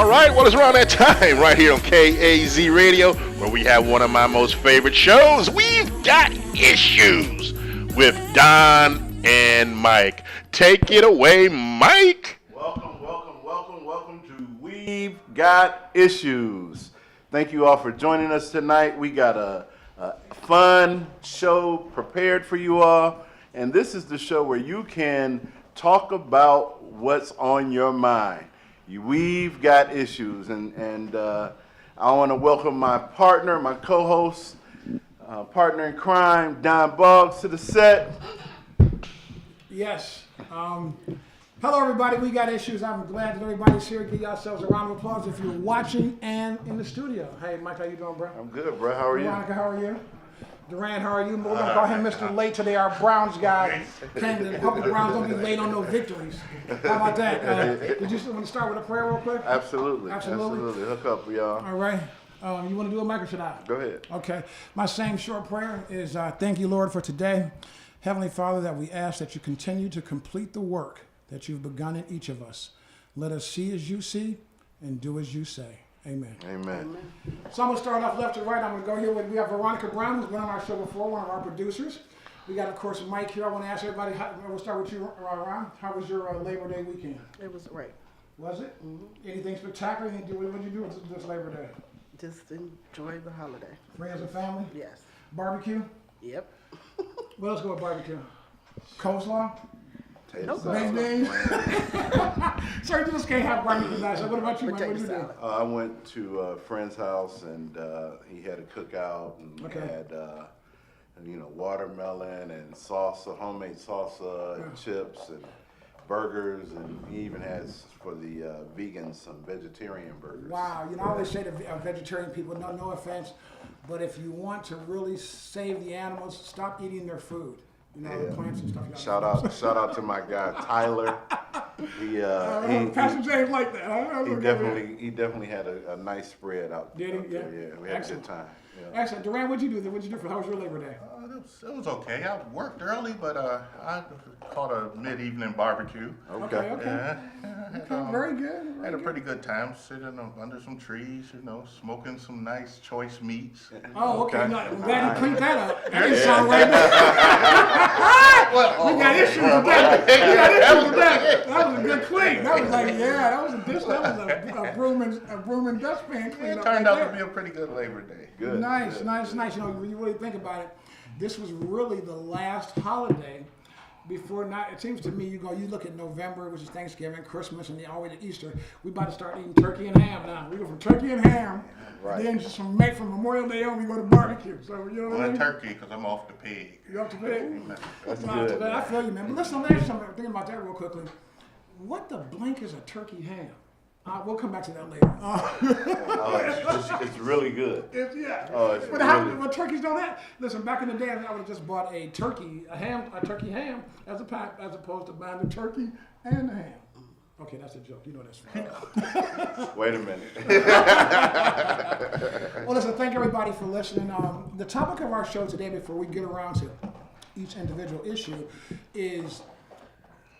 right, well, it's around that time right here on KAZ Radio where we have one of my most favorite shows. We've got issues with Don and Mike. Take it away, Mike. Welcome to We've Got Issues. Thank you all for joining us tonight. We got a fun show prepared for you all, and this is the show where you can talk about what's on your mind. We've got issues, and I want to welcome my partner, my co-host, partner in crime, Don Boggs, to the set. Yes. Hello, everybody. We got issues. I'm glad that everybody's here. Give yourselves a round of applause if you're watching and in the studio. Hey, Mike, how you doing, bro? I'm good, bro. How are you? Veronica, how are you? Durant, how are you? We're going to call him Mr. Late today, our Browns guy. And hope the Browns don't be late on no victories. How about that? Did you want to start with a prayer real quick? Absolutely. Absolutely. Hook up, y'all. All right. You want to do it, Mike, or should I? Go ahead. Okay. My same short prayer is thank you, Lord, for today. Heavenly Father, that we ask that you continue to complete the work that you've begun in each of us. Let us see as you see and do as you say. Amen. Amen. So I'm going to start off left to right. I'm going to go here with, we have Veronica Brown, who's been on our show before, one of our producers. We got, of course, Mike here. I want to ask everybody, we'll start with you, Ron. How was your Labor Day weekend? It was great. Was it? Mm-hmm. Anything spectacular? What did you do this Labor Day? Just enjoy the holiday. Friends and family? Yes. Barbecue? Yep. What else go with barbecue? Coleslaw? Nope. Baked beans? Sorry, you just can't have barbecue tonight. So what about you, Mike? What did you do? I went to a friend's house, and he had a cookout, and we had watermelon and salsa, homemade salsa, and chips and burgers, and he even has for the vegans some vegetarian burgers. Wow, I always say to vegetarian people, no offense, but if you want to really save the animals, stop eating their food. The plants and stuff. Shout out to my guy Tyler. Pastor James like that. He definitely had a nice spread out. Did he? Yeah, we had a good time. Yeah. Excellent. Durant, what'd you do? How was your Labor Day? It was okay. I worked early, but I caught a mid-evening barbecue. Okay. Very good. Had a pretty good time sitting under some trees, smoking some nice choice meats. Oh, okay. No, I'm glad you cleaned that up. That didn't sound right. We got issues with that. That was a good clean. That was that was a broom and dustpan clean. It turned out to be a pretty good Labor Day. Good. Nice. When you really think about it, this was really the last holiday before it seems to me, you look at November, which is Thanksgiving, Christmas, and all the way to Easter. We about to start eating turkey and ham now. We go from turkey and ham, then just from Memorial Day on, we go to barbecue. So you know what I mean? Turkey, because I'm off the pig. You off the pig? That's good. I feel you, man. But listen, let me ask you something. I'm thinking about that real quickly. What the blank is a turkey ham? We'll come back to that later. It's really good. But turkeys don't have. Listen, back in the day, I would have just bought a turkey ham as a pack, as opposed to buying the turkey and the ham. Okay, that's a joke. You know that's right. Wait a minute. Well, listen, thank everybody for listening. The topic of our show today, before we get around to each individual issue, is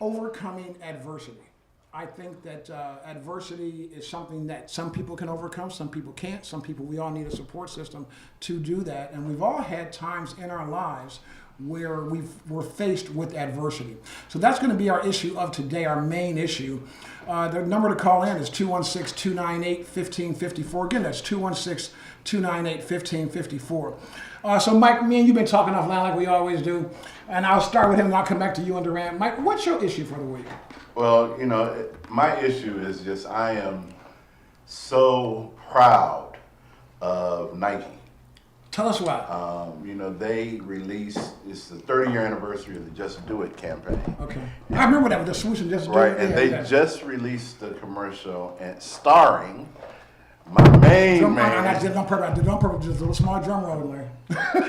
overcoming adversity. I think that adversity is something that some people can overcome, some people can't. Some people, we all need a support system to do that. And we've all had times in our lives where we're faced with adversity. So that's going to be our issue of today, our main issue. The number to call in is 216-298-1554. Again, that's 216-298-1554. So Mike, me and you've been talking offline like we always do. And I'll start with him and I'll come back to you and Durant. Mike, what's your issue for the week? Well, my issue is just I am so proud of Nike. Tell us why. They released, it's the 30-year anniversary of the Just Do It campaign. Okay. I remember that with the swoosh and Just Do It. Right, and they just released the commercial and starring my main man. I did it on purpose, just a little small drum roll, Larry.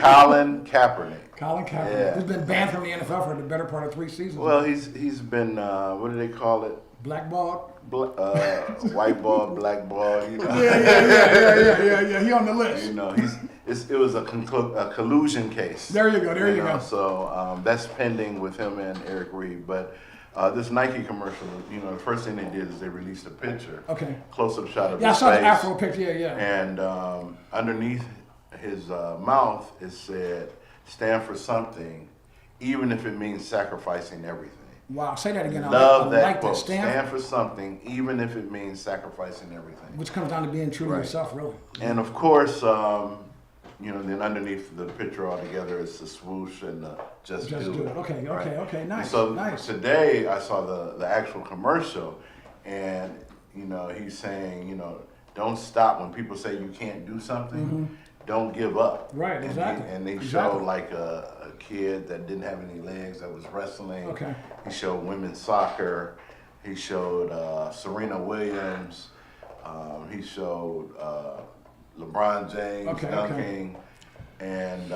Colin Kaepernick. Colin Kaepernick. Yeah. He's been banned from the NFL for the better part of 3 seasons. Well, he's been, what do they call it? Blackballed? White ball, black ball, Yeah. He on the list. It was a collusion case. There you go. So that's pending with him and Eric Reed. But This Nike commercial, you know, the first thing they did is they released a picture. Okay. Close-up shot of Yeah, I his saw the face. Afro picture. Yeah. And underneath his mouth, it said, "Stand for something, even if it means sacrificing everything." Wow. Say that again. Love I that like quote. that. Stand for something, even if it means sacrificing everything. Which comes down to being true to Right. yourself, really. And of course, you know, then underneath the picture altogether is the swoosh and the just Just do do it. it. Okay. Right. Okay. And Nice. so Nice. today I saw the actual commercial, and you know he's saying, you know, don't stop when people say you can't do something. Don't give up. Mm-hmm. Right, And exactly. And they Exactly. showed like a kid that didn't have any legs that was wrestling. Okay. He showed women's soccer. He showed Serena Williams. He showed LeBron James Okay, dunking. And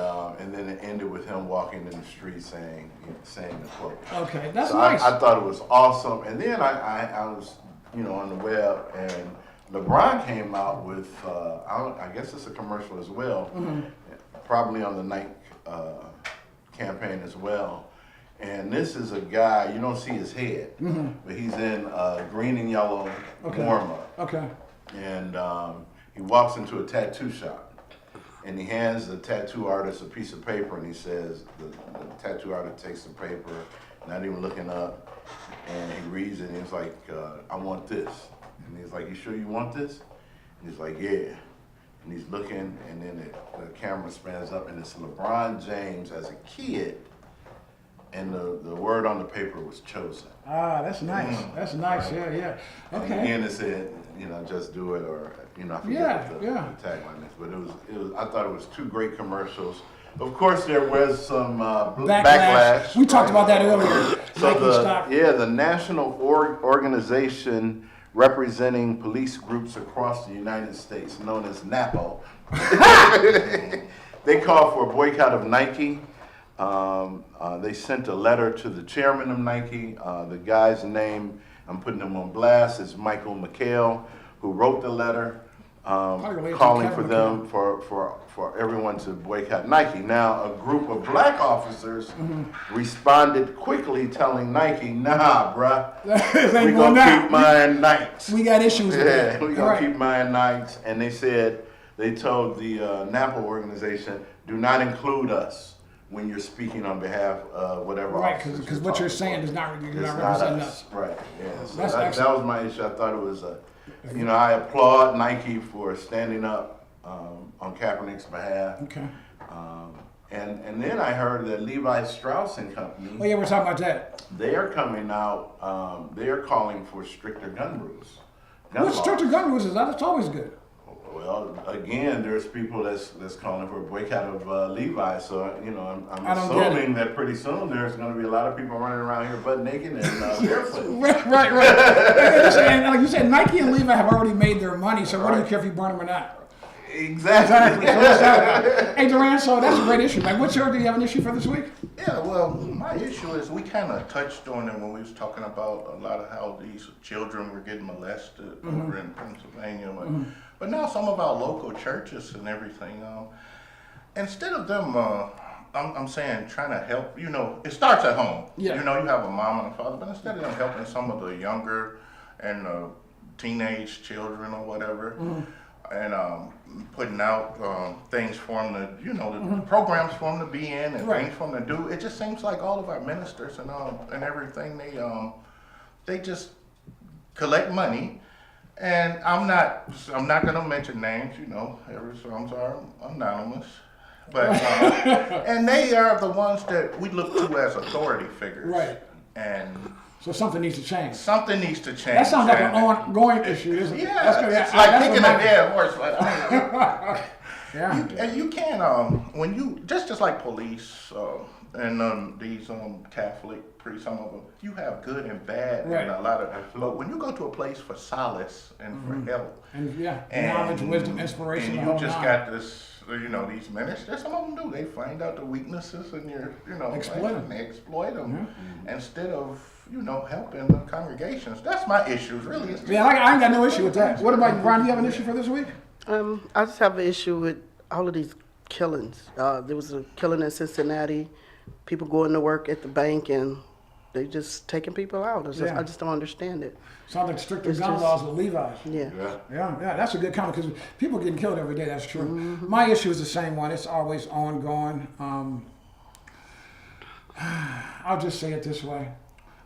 then it ended with him walking in the street saying the quote. Okay. That's So nice. I thought it was awesome. And then I was, you know, on the web, and LeBron came out with, I guess it's a commercial as well, probably on the Nike campaign as well. And this is a guy, you don't see his head, but he's in green and yellow warm-up. Okay. And he walks into a tattoo shop. And he hands the tattoo artist a piece of paper, and he says, the tattoo artist takes the paper, not even looking up, and he reads it, and he's like, I want this. And he's like, you sure you want this? And he's like, yeah. And he's looking, and then the camera spans up, and it's LeBron James as a kid, and the word on the paper was chosen. Ah, that's nice. That's nice. Yeah. And Okay. again, it said, you know, just do it, or, you know, I forget Yeah, what yeah. the tagline is, but it was, I thought it was two great commercials. Of course, there was some backlash. We talked about that earlier. So Nike stock. the national organization representing police groups across the United States, known as NAPO, they called for a boycott of Nike. They sent a letter to the chairman of Nike. The guy's name, I'm putting him on blast, is Michael McHale, who wrote the letter related to calling Kevin for them for everyone to boycott Nike. Now, a group of black officers responded quickly, telling Nike, "Nah, bruh, we gonna keep mine Nikes. We got issues with Yeah, that. we gonna Right. keep mine Nikes." And they told the NAPA organization, "Do not include us when you're speaking on behalf of whatever." Right, officers because you're what you're talking saying about. does not you're It's not not representing us. us. Right, yeah. So That's that excellent. was my issue. I thought it was I applaud Nike for standing up on Kaepernick's behalf. Okay. And then I heard that Levi Strauss and Company, Oh yeah, we're talking about that. they are coming out, they are calling for stricter gun rules. Gun What laws. stricter gun rules is that? It's always good. Well, again, there's people that's calling for a boycott of Levi. So you know, I'm I don't get assuming that pretty soon there's going to be a lot of people running around here butt naked and barefoot. Right. And like you said, Nike and Levi have already made their money, so what do you Right. care if you burn them or not? Exactly. So let's have- hey, Duran, so that's a great issue. Like, do you have an issue for this week? Yeah, well, my issue is we kind of touched on it when we was talking about a lot of how these children were getting molested over in Pennsylvania. But now some of our local churches and everything, instead of them, I'm saying trying to help, you know, it starts at home. Yeah. You know, you have a mom and a father, but instead of them helping some of the younger and teenage children or whatever, and putting out things for them to, you know, the programs for them to be in and Right. things for them to do. It just seems like all of our ministers and everything, they just collect money. And I'm not gonna mention names, you know. So I'm sorry, I'm anonymous. But and they are the ones that we look to as authority figures. Right. And So something needs to change. something needs to change. That sounds like an And- ongoing issue, isn't it? Yeah, That's good. it's Yeah, like that's kicking what a my- dead horse. Like, Yeah. and you can when you just like police and these Catholic priests, some of them, you have good and bad Right. and a lot of. But when you go to a place for solace and for help, And yeah, and, knowledge, wisdom, inspiration. and the you whole just nine. got this. You know, these ministers, some of them do. They find out the weaknesses in your, you know, Exploit life, 'em. and they exploit them instead of, you know, helping the congregations. That's my issues, really. It's Yeah, I ain't got no issue with that. What about you, Brian? Do you have an issue for this week? I just have an issue with all of these killings. There was a killing in Cincinnati. People going to work at the bank and They just taking people out. It's just, Yeah. I just don't understand it. Sounds like stricter It's gun just- laws with Levi's. Yeah. Yeah, that's a good comment because people getting killed every day. That's true. My issue is the same one. It's always ongoing. I'll just say it this way: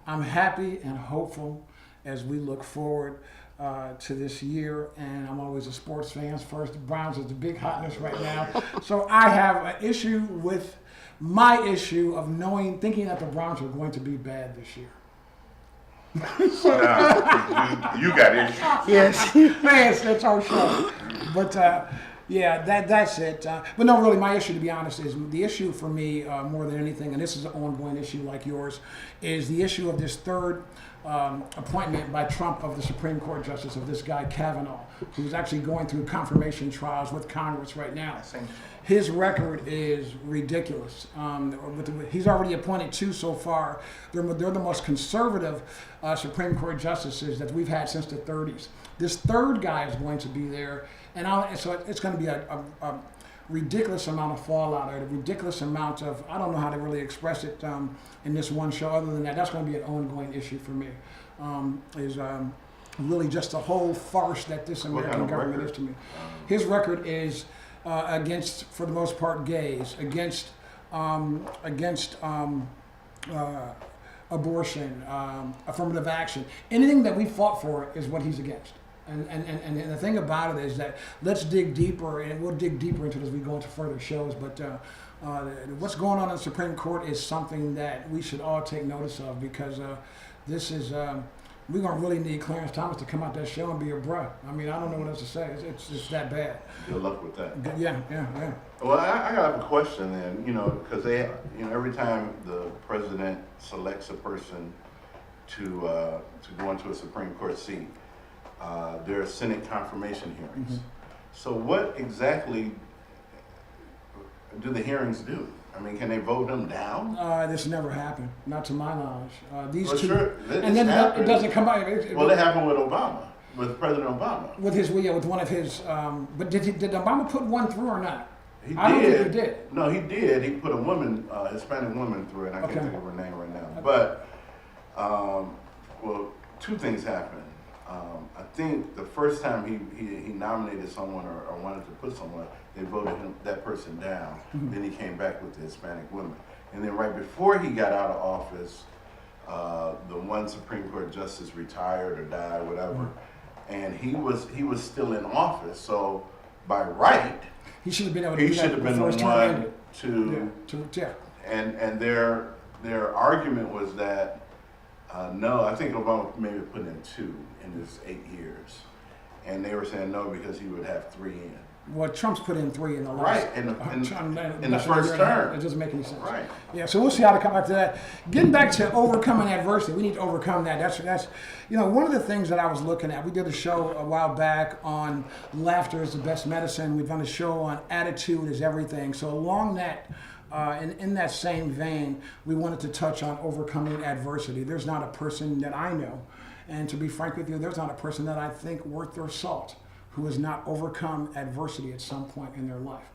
I'm happy and hopeful as we look forward to this year. And I'm always a sports fan. First, the Browns is the big hotness right now. So I have an issue with my issue of thinking that the Browns are going to be bad this year. Now, you got issues. Yes. Man, it's our show. But yeah, that's it. But no, really, my issue, to be honest, is the issue for me more than anything, and this is an ongoing issue like yours, is the issue of this third appointment by Trump of the Supreme Court Justice, of this guy Kavanaugh, who's actually going through confirmation trials with Congress right now. His record is ridiculous. He's already appointed 2 so far. They're the most conservative Supreme Court justices that we've had since the 30s. This third guy is going to be there, and so it's going to be a ridiculous amount of fallout, a ridiculous amount of, I don't know how to really express it in this one show. Other than that, that's going to be an ongoing issue for me. Really just the whole farce that this American government is to me. His record is against, for the most part, gays, against abortion, affirmative action. Anything that we fought for is what he's against. And the thing about it is that let's dig deeper, and we'll dig deeper into this as we go into further shows. But what's going on in the Supreme Court is something that we should all take notice of, because this is we're gonna really need Clarence Thomas to come out that show and be a bruh. I mean, I don't know what else to say. It's just that bad. Good luck with that. Yeah. Well, I got a question then, because every time the president selects a person to go into a Supreme Court seat, there are Senate confirmation hearings. Mm-hmm. So what exactly do the hearings do? I mean, can they vote them down? This never happened, not to my knowledge. These Well, two, sure, and then it doesn't come out. Well, it happened with Obama, with President Obama. With one of his. But did Obama put one through or not? He I don't did. think he did. No, he did. He put a woman, Hispanic woman through it. I Okay. can't think of her name right now. But, well, 2 things happened. I think the first time he nominated someone or wanted to put someone, they voted that person down. Then he came back with the Hispanic woman. And then right before he got out of office, the one Supreme Court justice retired or died, whatever. And he was still in office. So by right, He should have been able to he do should that have been before the his term one ended. to, Yeah. and their argument was that, no, I think Obama maybe put in 2 in his 8 years. And they were saying no because he would have 3 in. Well, Trump's put in 3 in the last. Right, in the less than a first year and a half. term. It doesn't make any sense. Right. Yeah, so we'll see how to come back to that. Getting back to overcoming adversity, we need to overcome that. That's one of the things that I was looking at. We did a show a while back on laughter is the best medicine. We've done a show on attitude is everything. So along that, in that same vein, we wanted to touch on overcoming adversity. There's not a person that I know, and to be frank with you, there's not a person that I think worth their salt who has not overcome adversity at some point in their life.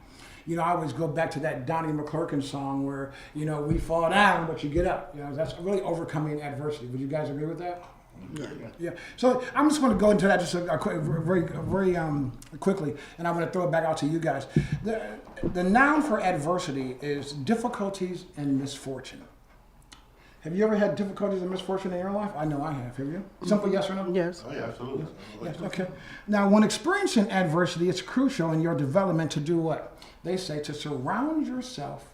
I always go back to that Donnie McClurkin song where, we fall down, but you get up. That's really overcoming adversity. Would you guys agree with that? Yeah. So I'm just going to go into that just very quickly, and I'm going to throw it back out to you guys. The noun for adversity is difficulties and misfortune. Have you ever had difficulties and misfortune in your life? I know I have. Have you? Simple yes or no? Yes. Oh, yeah, absolutely. Yes, okay. Now, when experiencing adversity, it's crucial in your development to do what? They say to surround yourself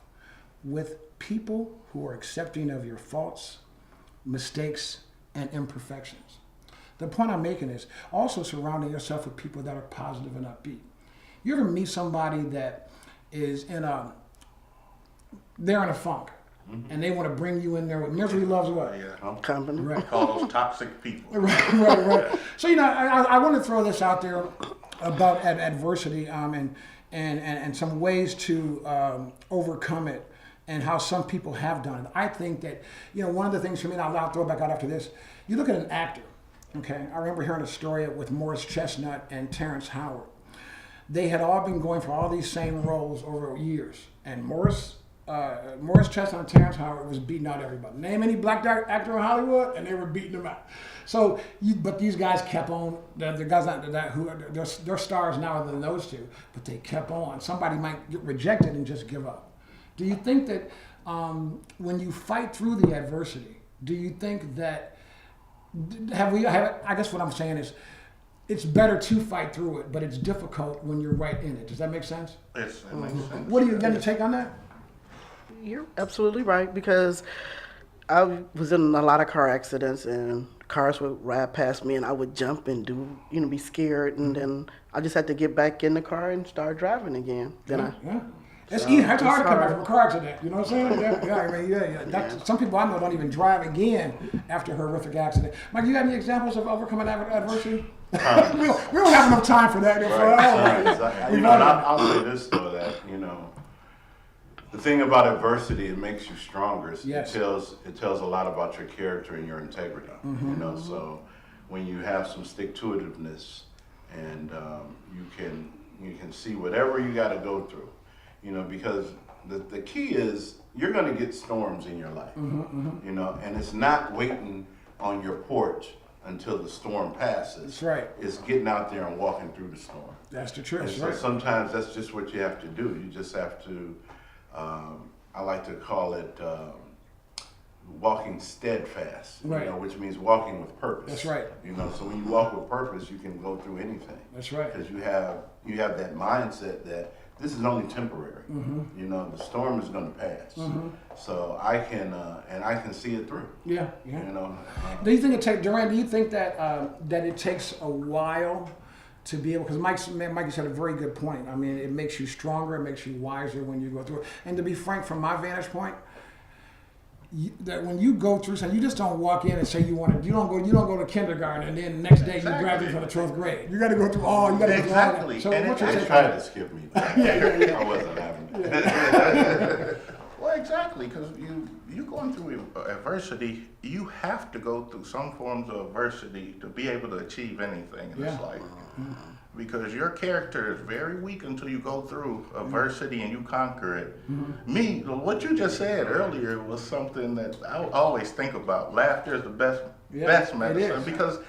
with people who are accepting of your faults, mistakes, and imperfections. The point I'm making is also surrounding yourself with people that are positive and upbeat. You ever meet somebody that is they're in a funk, and they want to bring you in there with misery loves what? Company. Right. Call those toxic people. Right. So I want to throw this out there about adversity and some ways to overcome it and how some people have done it. I think that one of the things for me, and I'll throw it back out after this. You look at an actor. Okay, I remember hearing a story with Morris Chestnut and Terrence Howard. They had all been going for all these same roles over years, and Morris Morris Chestnut and Terrence Howard was beating out everybody. Name any black actor in Hollywood, and they were beating them out. So, but these guys kept on. The guys they're stars now than those two, but they kept on. Somebody might get rejected and just give up. Do you think that when you fight through the adversity, do you think that I guess what I'm saying is, it's better to fight through it, but it's difficult when you're right in it. Does that make sense? It makes sense. What are you going to take on that? You're absolutely right, because I was in a lot of car accidents and cars would ride past me and I would jump and be scared, and then I just had to get back in the car and start driving again. Then Yeah. It's easy. It's hard to come back from a car accident. You know what I'm saying? Yeah. Some people I know don't even drive again after a horrific accident. Mike, you got any examples of overcoming adversity? we don't have enough time for that. And I'll say this though, that the thing about adversity, it makes you stronger. Yes. It tells a lot about your character and your integrity. So when you have some stick-to-itiveness and you can see whatever you got to go through. Because the key is you're going to get storms in your life, and it's not waiting on your porch until the storm passes. That's right. It's getting out there and walking through the storm. That's the truth. And so sometimes that's just what you have to do. You just have to, I like to call it walking steadfast, Right. Which means walking with purpose. That's right. So when you walk with purpose, you can go through anything. That's right. Because you have that mindset that this is only temporary. The storm is going to pass. So I can see it through. Yeah. Do you think it takes, Duran? Do you think that that it takes a while to be able? Because Mike said a very good point. I mean, it makes you stronger. It makes you wiser when you go through it. And to be frank, from my vantage point, that when you go through something, you just don't walk in and say you want to. You don't go to kindergarten and then the next day you graduate from the 12th grade. You got to go through all. You got to go through all that. So what's your They take? tried to skip me. I wasn't having it. Well, exactly, because you going through adversity, you have to go through some forms of adversity to be able to achieve anything in this life. Because your character is very weak until you go through adversity and you conquer it. Me, what you just said earlier was something that I always think about. Laughter is the best medicine, because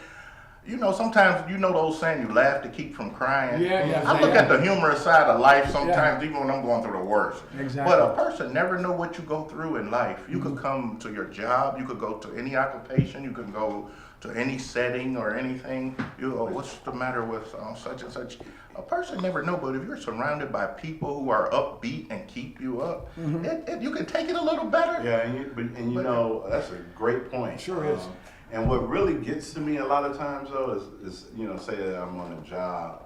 sometimes those saying, you laugh to keep from crying. I look at the humorous side of life sometimes, even when I'm going through the worst. Exactly. But a person never know what you go through in life. You could come to your job, you could go to any occupation, you could go to any setting or anything. What's the matter with such and such? A person never know, but if you're surrounded by people who are upbeat and keep you up, you can take it a little better. Yeah, that's a great point. Sure is. And what really gets to me a lot of times though is say that I'm on a job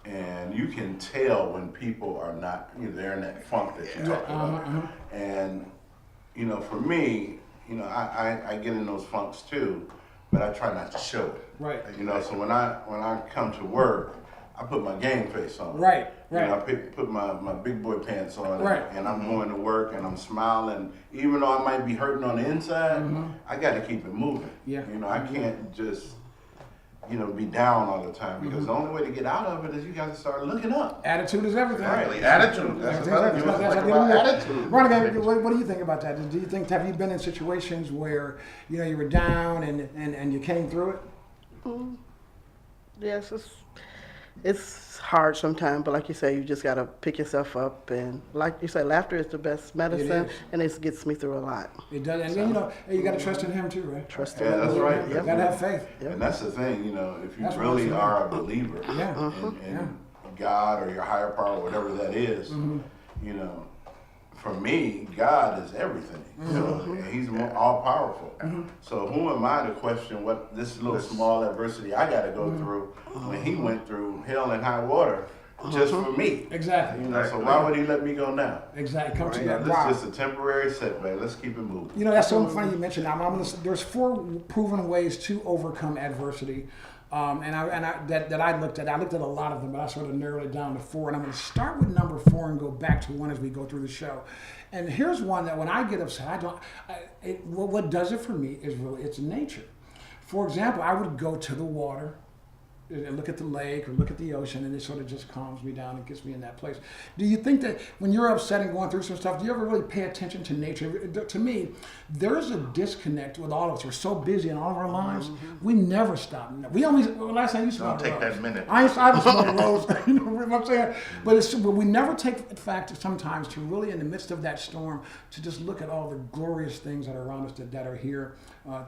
and you can tell when people are not, they're in that funk that you talked about. And, for me, I get in those funks too, but I try not to show it. Right. So when I come to work, I put my game face on. Right. I put my big boy pants on, Right. and I'm going to work and I'm smiling. Even though I might be hurting on the inside, I got to keep it moving. Yeah. I can't just, be down all the time, because the only way to get out of it is you got to start looking up. Attitude is everything. Exactly. Attitude. That's another thing. Attitude. Veronica, what do you think about that? Do you think, have you been in situations where you were down and you came through it? Yes, it's hard sometimes, but like you say, you just got to pick yourself up, and like you say, laughter is the best medicine, and it gets me through a lot. It does, and then you got to trust in Him too, right? Trust Yeah, that's right. You got to have faith. And that's the thing, if you That's what really I'm saying. are a believer Yeah. in God or your higher power, whatever that is, for me, God is everything. And He's all powerful. So who am I to question what this little small adversity I got to go through when He went through hell and high water just for me? Exactly. So why would He let me go now? Exactly. Come to Right? that. This Wow. is just a temporary setback. Let's keep it moving. That's so funny you mentioned that. There's 4 proven ways to overcome adversity, that I looked at. I looked at a lot of them, but I sort of narrowed it down to 4. And I'm going to start with number 4 and go back to 1 as we go through the show. And here's one that when I get upset, what does it for me is really it's nature. For example, I would go to the water. and look at the lake or look at the ocean, and it sort of just calms me down and gets me in that place. Do you think that when you're upset and going through some stuff, do you ever really pay attention to nature? To me, there's a disconnect with all of us. We're so busy in all of our lives, we never stop. We only last time you smoked Don't take rose. that minute. I haven't smoked rose. You know what I'm saying? But we never take the fact sometimes to really, in the midst of that storm, to just look at all the glorious things that are around us that are here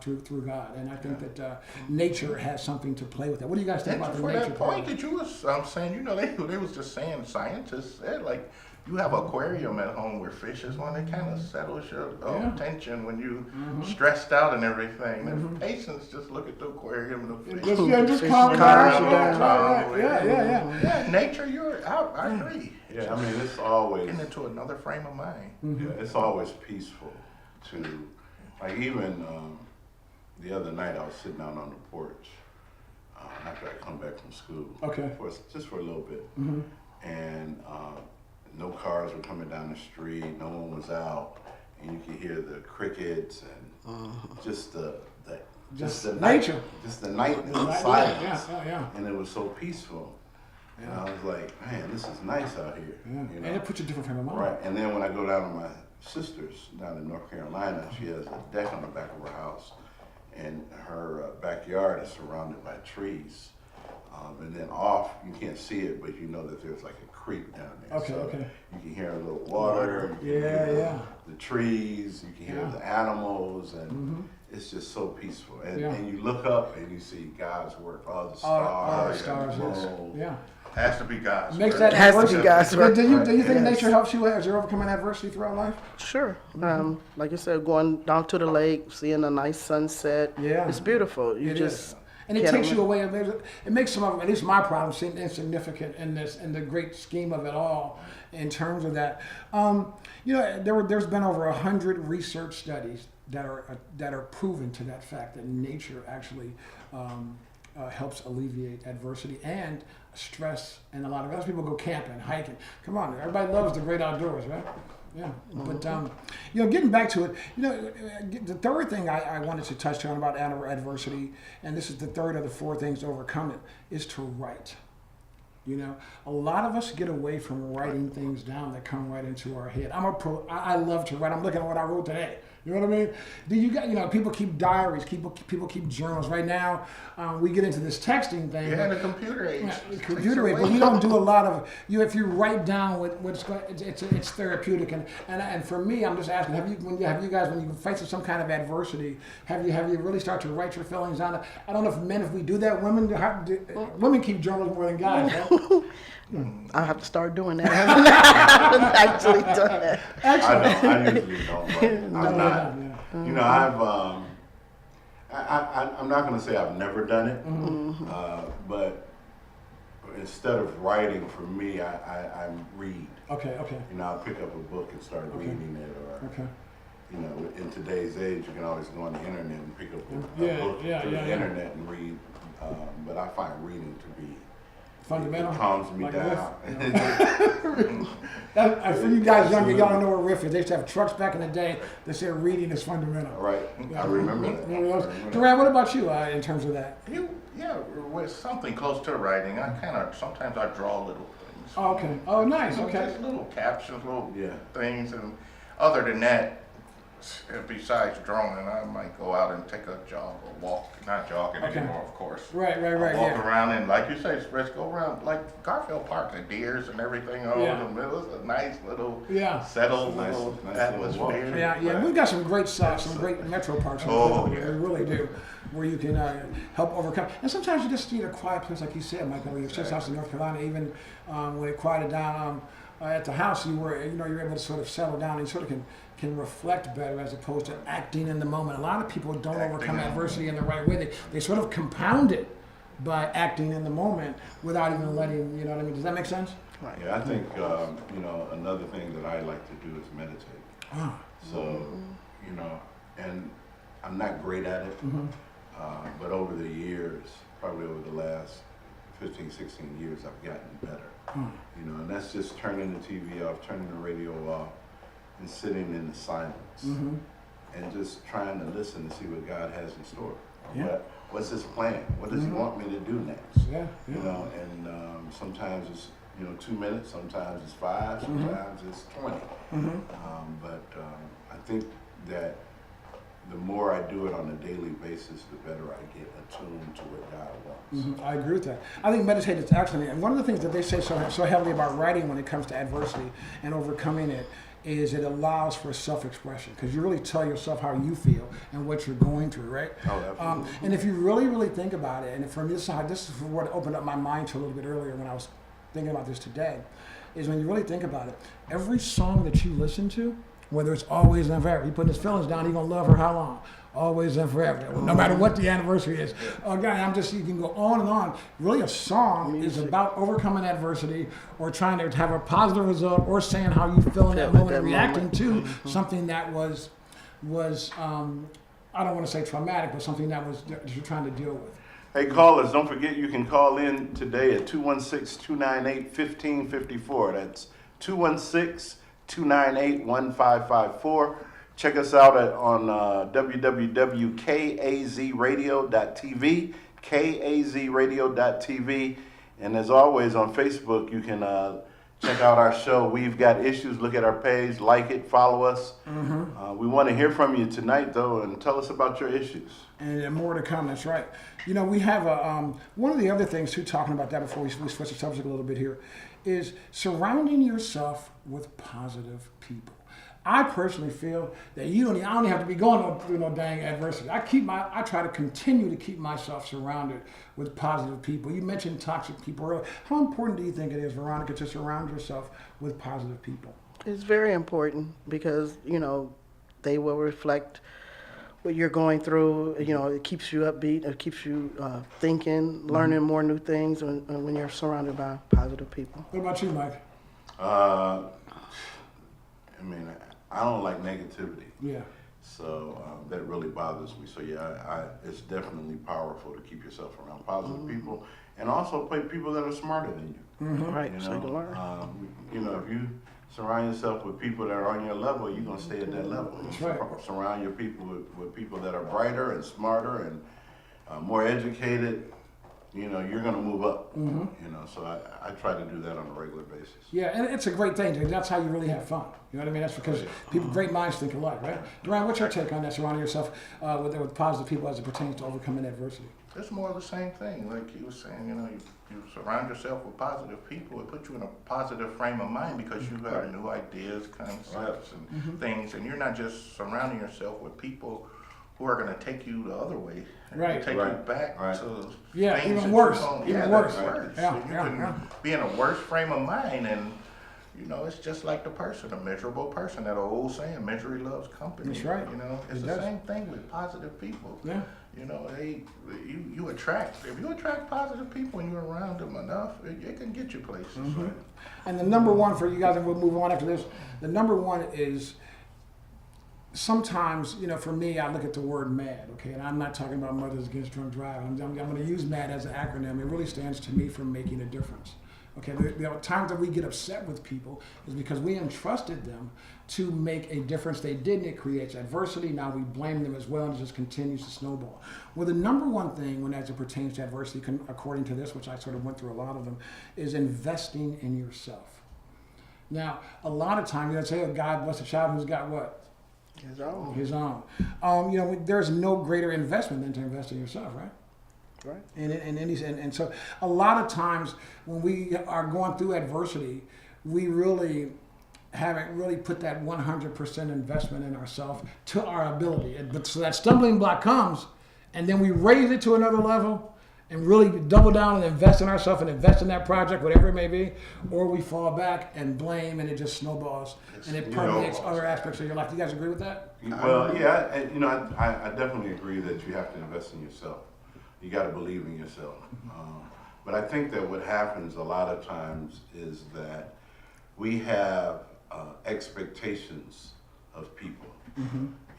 through God. And I think that nature has something to play with that. What do you guys think about the For nature that part? point that you was saying, you know, they was just saying, scientists said, like, you have an aquarium at home where fish is one that kind of settles your tension when you stressed out and everything. And patients just look at the aquarium and the fish. Just Fish calm calm down. down. Yeah. Yeah, nature, I agree. Yeah, I mean, it's always, Getting into another frame of mind. yeah, it's always peaceful to, like even the other night I was sitting out on the porch after I come back from school. Okay. Just for a little bit. And no cars were coming down the street, no one was out, and you could hear the crickets and just the nature. just the night and the Yeah, silence. yeah. And it was so peaceful. And I was like, man, this is nice out here. Yeah. You know? And it puts you in a different frame of mind. Right, and then when I go down to my sister's down in North Carolina, she has a deck on the back of her house, and her backyard is surrounded by trees. And then off, you can't see it, but you know that there's like a creek down there. Okay, so okay. You can hear a little water, you can Yeah, hear yeah. the trees, you can hear Yeah. the animals, and it's just so peaceful. And, Yeah. and you look up and you see God's work, all the All stars, the stars, and the yes. moon. Yeah. Has to be God's Makes word. that Has to be adversity. God's work. Do you think Yes. nature helps you as you're overcoming adversity throughout life? Sure. Like you said, going down to the lake, seeing a nice sunset. Yeah. It's beautiful. You It just is. And it can't takes you imagine- away. It makes some of, at least my problems, seem insignificant in the great scheme of it all. In terms of that, there's been over 100 research studies that are proven to that fact that nature actually helps alleviate adversity and stress. And a lot of other people go camping, hiking. Come on, everybody loves the great outdoors, right? Yeah, but getting back to it, the third thing I wanted to touch on about adversity, and this is the third of the four things to overcome it, is to write. A lot of us get away from writing things down that come right into our head. I love to write. I'm looking at what I wrote today. You know what I mean? Do you got, people keep diaries, people keep journals. Right now, we get into this texting thing. Yeah, the computer age. Computer age, but we don't do a lot of if you write down what's going, it's therapeutic. And for me, I'm just asking, when you face some kind of adversity, have you really start to write your feelings down? I don't know if we do that. Women keep journals more than guys. Right? I'll have to start doing that. I haven't actually done that. I usually don't, but I'm not. I'm not going to say I've never done it, but instead of writing, for me, I read. Okay. I'll pick up a book and start reading it, or Okay. In today's age, you can always go on the internet and pick up a book through the internet and read. But I find reading to be Fundamental. It calms me Like down. For you guys younger, y'all don't know what riff is. They used to have trucks back in the day that said reading is fundamental. Right, I remember that. Durant, what about you in terms of that? With something close to writing, sometimes I draw little things. Oh, okay. Oh, nice. Okay. Just little captions, little Yeah. things, and other than that, besides drawing, I might go out and take a jog or walk. Not jogging anymore, of course. Right. Walk Yeah. around and, like you say, go around like Garfield Park, the deers and everything all Yeah. in the middle. It's a nice little Nice settled little little walk. atmosphere. Yeah. We've got some great metro parks. Oh, We yeah. really do, where you can help overcome. And sometimes you just need a quiet place, like you said, Michael. Your sister's house in North Carolina, even when it quieted down at the house, you're able to sort of settle down and sort of can reflect better as opposed to acting in the moment. A lot of people don't overcome adversity in the right way. They sort of compound it by acting in the moment without even letting, you know what I mean? Does that make sense? Yeah, I think another thing that I like to do is meditate. So, and I'm not great at it, but over the years, probably over the last 15, 16 years, I've gotten better. And that's just turning the TV off, turning the radio off, and sitting in the silence, and just trying to listen to see what God has in store, what's his plan? What does he want me to do next? Yeah, You know, and sometimes it's 2 minutes, sometimes it's 5, sometimes it's 20. I think that the more I do it on a daily basis, the better I get attuned to what God wants. I agree with that. I think meditate is excellent. And one of the things that they say so heavily about writing when it comes to adversity and overcoming it is it allows for self-expression, because you really tell yourself how you feel and what you're going through, right? Oh, absolutely. And if you really, really think about it, and for me, this is what opened up my mind to a little bit earlier when I was thinking about this today, is when you really think about it, every song that you listen to, whether it's Always and Forever, he putting his feelings down, he gonna love her how long? Always and forever, no matter what the anniversary is. Again, you can go on and on. Really, a song is about overcoming adversity or trying to have a positive result or saying how you feel in that moment, and reacting to something that was I don't want to say traumatic, but something that you're trying to deal with. Hey, callers, don't forget you can call in today at 216-298-1554. That's 216-298-1554. Check us out on www.kazradio.tv, kazradio.tv. And as always, on Facebook, you can check out our show, We've Got Issues. Look at our page, like it, follow us. We want to hear from you tonight, though, and tell us about your issues. And more to come, that's right. You know, we have one of the other things, too, talking about that before we switch the subject a little bit here, is surrounding yourself with positive people. I personally feel that I don't even have to be going through no dang adversity. I try to continue to keep myself surrounded with positive people. You mentioned toxic people earlier. How important do you think it is, Veronica, to surround yourself with positive people? It's very important because, they will reflect what you're going through. It keeps you upbeat. It keeps you thinking, learning more new things when you're surrounded by positive people. What about you, Mike? I don't like negativity. Yeah. So that really bothers me. So it's definitely powerful to keep yourself around positive people, and also people that are smarter than you. Right, so you can learn. If you surround yourself with people that are on your level, you're gonna stay at that level. That's right. Surround your people with people that are brighter and smarter and more educated. You're gonna move up. So I try to do that on a regular basis. Yeah, and it's a great thing. That's how you really have fun. You know what I mean? That's because great minds think alike, right? Duran, what's your take on that, surrounding yourself with positive people as it pertains to overcoming adversity? It's more of the same thing. Like you were saying, you surround yourself with positive people. It puts you in a positive frame of mind because you have new ideas, concepts, and things. And you're not just surrounding yourself with people who are going to take you the other way. Right. Take you back to Yeah, things even that worse. Even worse. Yeah, you can be in a worse frame of mind, and it's just like the person, a miserable person. That old saying, misery loves company. That's right. It's the same thing with positive people. Yeah. You attract. If you attract positive people and you're around them enough, it can get you places. Right? And the number one for you guys, and we'll move on after this. The number one is sometimes, for me, I look at the word MAD, okay? And I'm not talking about Mothers Against Drunk Driving. I'm going to use MAD as an acronym. It really stands to me for making a difference. Okay, the times that we get upset with people is because we entrusted them to make a difference. They didn't. It creates adversity. Now we blame them as well, and it just continues to snowball. Well, the number one thing as it pertains to adversity, according to this, which I sort of went through a lot of them, is investing in yourself. Now, a lot of times, say, oh, God bless a child who's got what? His own. There's no greater investment than to invest in yourself, right? Right. And so a lot of times when we are going through adversity, we really haven't really put that 100% investment in ourselves to our ability. But so that stumbling block comes, and then we raise it to another level and really double down and invest in ourselves and invest in that project, whatever it may be, or we fall back and blame, and it just snowballs and it permeates other aspects of your life. Do you guys agree with that? Well, yeah, I definitely agree that you have to invest in yourself. You got to believe in yourself. But I think that what happens a lot of times is that we have expectations of people.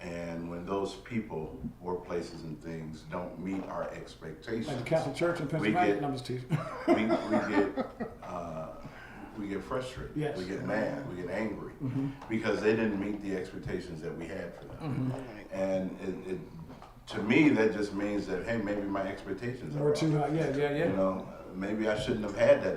And when those people, workplaces and things, don't meet our expectations, Like the Catholic Church in Pennsylvania? No, I'm just teasing. we get frustrated. Yes. We get mad. We get angry because they didn't meet the expectations that we had for them. And to me, that just means that, hey, maybe my expectations are Or wrong. too high. Yeah. You know, maybe I shouldn't have had that